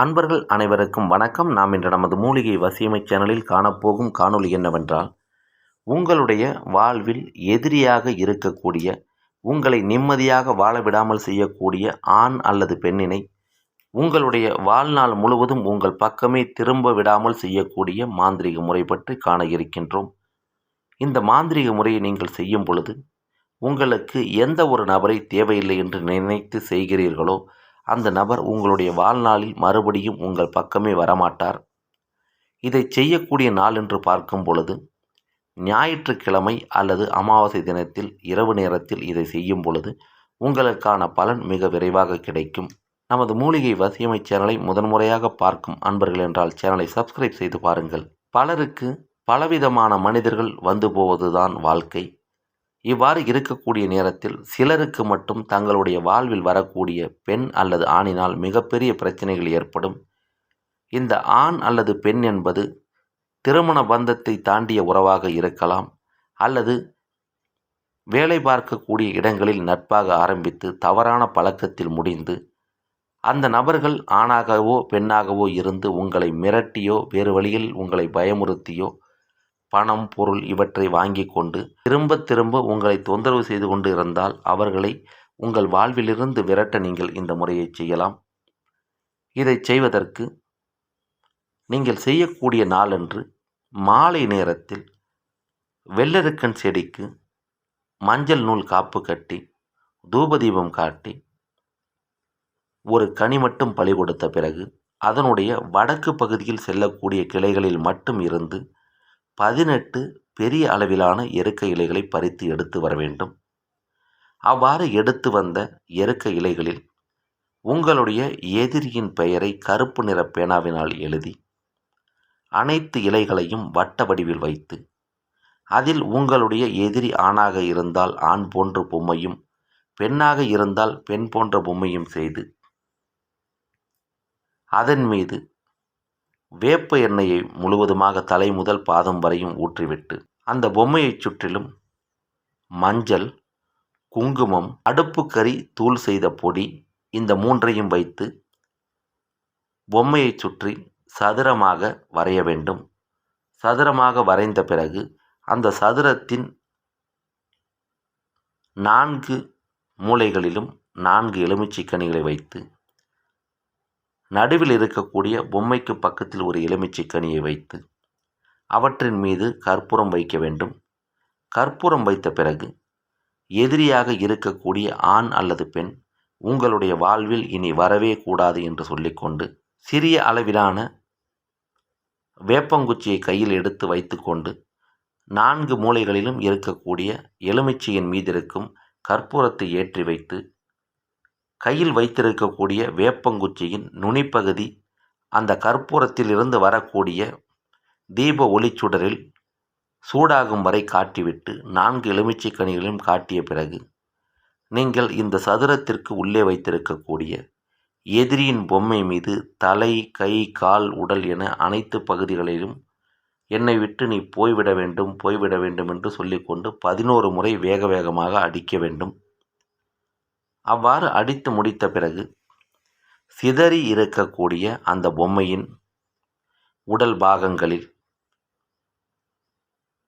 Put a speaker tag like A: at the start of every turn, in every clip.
A: அன்பர்கள் அனைவருக்கும் வணக்கம். நாம் இன்று நமது மூலிகை வசியமை சேனலில் காணப்போகும் காணொளி என்னவென்றால், உங்களுடைய வாழ்வில் எதிரியாக இருக்கக்கூடிய, உங்களை நிம்மதியாக வாழ விடாமல் செய்யக்கூடிய ஆண் அல்லது பெண்ணினை உங்களுடைய வாழ்நாள் முழுவதும் உங்கள் பக்கமே திரும்ப விடாமல் செய்யக்கூடிய மாந்திரீக முறை பற்றி காண இருக்கின்றோம். இந்த மாந்திரீக முறையை நீங்கள் செய்யும் பொழுது உங்களுக்கு எந்த ஒரு நபரை தேவையில்லை என்று நினைத்து செய்கிறீர்களோ அந்த நபர் உங்களுடைய வாழ்நாளில் மறுபடியும் உங்கள் பக்கமே வரமாட்டார். இதை செய்யக்கூடிய நாள் என்று பார்க்கும் பொழுது ஞாயிற்றுக்கிழமை அல்லது அமாவாசை தினத்தில் இரவு நேரத்தில் இதை செய்யும் பொழுது உங்களுக்கான பலன் மிக விரைவாக கிடைக்கும். நமது மூலிகை வசியமை சேனலை முதன்முறையாக பார்க்கும் அன்பர்கள் என்றால் சேனலை சப்ஸ்கிரைப் செய்து பாருங்கள். பலருக்கு பலவிதமான மனிதர்கள் வந்து போவதுதான் வாழ்க்கை. இவ்வாறு இருக்கக்கூடிய நேரத்தில் சிலருக்கு மட்டும் தங்களுடைய வாழ்வில் வரக்கூடிய பெண் அல்லது ஆணினால் மிகப்பெரிய பிரச்சனைகள் ஏற்படும். இந்த ஆண் அல்லது பெண் என்பது திருமண பந்தத்தை தாண்டிய உறவாக இருக்கலாம், அல்லது வேலை பார்க்கக்கூடிய இடங்களில் நட்பாக ஆரம்பித்து தவறான பழக்கத்தில் முடிந்து அந்த நபர்கள் ஆணாகவோ பெண்ணாகவோ இருந்து உங்களை மிரட்டியோ வேறு வழியில் உங்களை பயமுறுத்தியோ பணம் பொருள் இவற்றை வாங்கி கொண்டு திரும்ப திரும்ப உங்களை தொந்தரவு செய்து கொண்டு இருந்தால் அவர்களை உங்கள் வாழ்விலிருந்து விரட்ட நீங்கள் இந்த முறையை செய்யலாம். இதை செய்வதற்கு நீங்கள் செய்யக்கூடிய நாளன்று மாலை நேரத்தில் வெள்ளெருக்கன் செடிக்கு மஞ்சள் நூல் காப்பு கட்டி தூபதீபம் காட்டி ஒரு கனி மட்டும் பலி கொடுத்த பிறகு அதனுடைய வடக்கு பகுதியில் செல்லக்கூடிய கிளைகளில் மட்டும் இருந்து 18 பெரிய அளவிலான எருக்க இலைகளை பறித்து எடுத்து வர வேண்டும். அவ்வாறு எடுத்து வந்த எருக்க இலைகளில் உங்களுடைய எதிரியின் பெயரை கருப்பு நிற பேனாவினால் எழுதி அனைத்து இலைகளையும் வட்ட வடிவில் வைத்து அதில் உங்களுடைய எதிரி ஆணாக இருந்தால் ஆண் போன்ற பொம்மையும் பெண்ணாக இருந்தால் பெண் போன்ற பொம்மையும் செய்து அதன் மீது வேப்ப எண்ணெயை முழுவதுமாக தலை முதல் பாதம் வரையும் ஊற்றிவிட்டு அந்த பொம்மையை சுற்றிலும் மஞ்சள், குங்குமம், அடுப்புக்கறி தூள் செய்த பொடி இந்த மூன்றையும் வைத்து பொம்மையை சுற்றி சதுரமாக வரைய வேண்டும். சதுரமாக வரைந்த பிறகு அந்த சதுரத்தின் 4 மூலைகளிலும் 4 எலுமிச்சை கனிகளை வைத்து நடுவில் இருக்கக்கூடிய பொம்மைக்கு பக்கத்தில் ஒரு எலுமிச்சை கனியை வைத்து அவற்றின் மீது கற்பூரம் வைக்க வேண்டும். கற்பூரம் வைத்த பிறகு எதிரியாக இருக்கக்கூடிய ஆண் அல்லது பெண் உங்களுடைய வாழ்வில் இனி வரவே கூடாது என்று சொல்லிக்கொண்டு சிறிய அளவிலான வேப்பங்குச்சியை கையில் எடுத்து வைத்துக்கொண்டு 4 மூலைகளிலும் இருக்கக்கூடிய எலுமிச்சையின் மீது இருக்கும் கற்பூரத்தை ஏற்றி வைத்து கையில் வைத்திருக்கக்கூடிய வேப்பங்குச்சியின் நுனிப்பகுதி அந்த கற்பூரத்திலிருந்து வரக்கூடிய தீப ஒளிச்சுடரில் சூடாகும் வரை காட்டிவிட்டு 4 எலுமிச்சை கனிகளையும் காட்டிய பிறகு நீங்கள் இந்த சதுரத்திற்கு உள்ளே வைத்திருக்கக்கூடிய எதிரியின் பொம்மை மீது தலை, கை, கால், உடல் என அனைத்து பகுதிகளிலும் என்னை விட்டு நீ போய்விட வேண்டும் என்று சொல்லிக்கொண்டு 11 முறை வேக வேகமாக அடிக்க வேண்டும். அவ்வாறு அடித்து முடித்த பிறகு சிதறி இருக்கக்கூடிய அந்த பொம்மையின் உடல் பாகங்களில்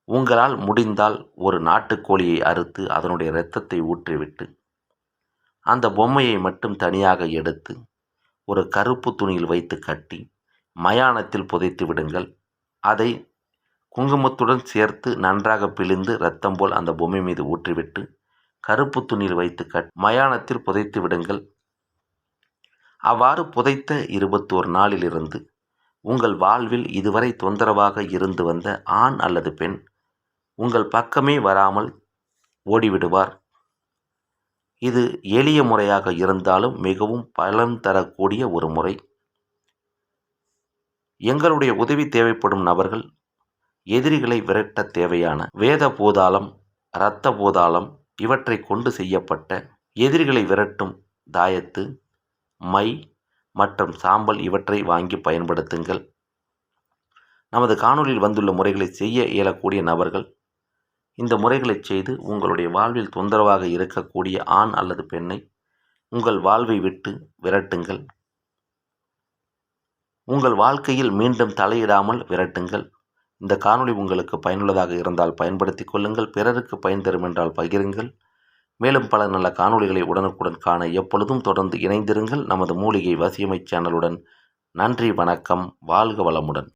A: உங்களால் முடிந்தால் ஒரு நாட்டுக்கோழியை அறுத்து அதனுடைய இரத்தத்தை ஊற்றிவிட்டு அந்த பொம்மையை மட்டும் தனியாக எடுத்து ஒரு கருப்பு துணியில் வைத்து கட்டி மயானத்தில் புதைத்து விடுங்கள். அதை குங்குமத்துடன் சேர்த்து நன்றாக பிழிந்து இரத்தம் போல் அந்த பொம்மை மீது ஊற்றிவிட்டு கருப்பு துணியில் வைத்து மயானத்தில் புதைத்து விடுங்கள். அவ்வாறு புதைத்த 21 நாளிலிருந்து உங்கள் வாழ்வில் இதுவரை தொந்தரவாக இருந்து வந்த ஆண் அல்லது பெண் உங்கள் பக்கமே வராமல் ஓடிவிடுவார். இது எளிய முறையாக இருந்தாலும் மிகவும் பலன் தரக்கூடிய ஒரு முறை. எங்களுடைய உதவி தேவைப்படும் நபர்கள் எதிரிகளை விரட்ட தேவையான வேத பூதாளம், இரத்த பூதாளம் இவற்றை கொண்டு செய்யப்பட்ட எதிரிகளை விரட்டும் தாயத்து, மை மற்றும் சாம்பல் இவற்றை வாங்கி பயன்படுத்துங்கள். நமது காணொலியில் வந்துள்ள முறைகளை செய்ய இயலக்கூடிய நபர்கள் இந்த முறைகளை செய்து உங்களுடைய வாழ்வில் தொந்தரவாக இருக்கக்கூடிய ஆண் அல்லது பெண்ணை உங்கள் வாழ்வை விட்டு விரட்டுங்கள். உங்கள் வாழ்க்கையில் மீண்டும் தலையிடாமல் விரட்டுங்கள். இந்த காணொளி உங்களுக்கு பயனுள்ளதாக இருந்தால் பயன்படுத்திக் கொள்ளுங்கள். பிறருக்கு பயன் தரும் என்றால் பகிருங்கள். மேலும் பல நல்ல காணொளிகளை உடனுக்குடன் காண எப்பொழுதும் தொடர்ந்து இணைந்திருங்கள் நமது மூலிகை வசியமை சேனலுடன். நன்றி, வணக்கம், வாழ்க வளமுடன்.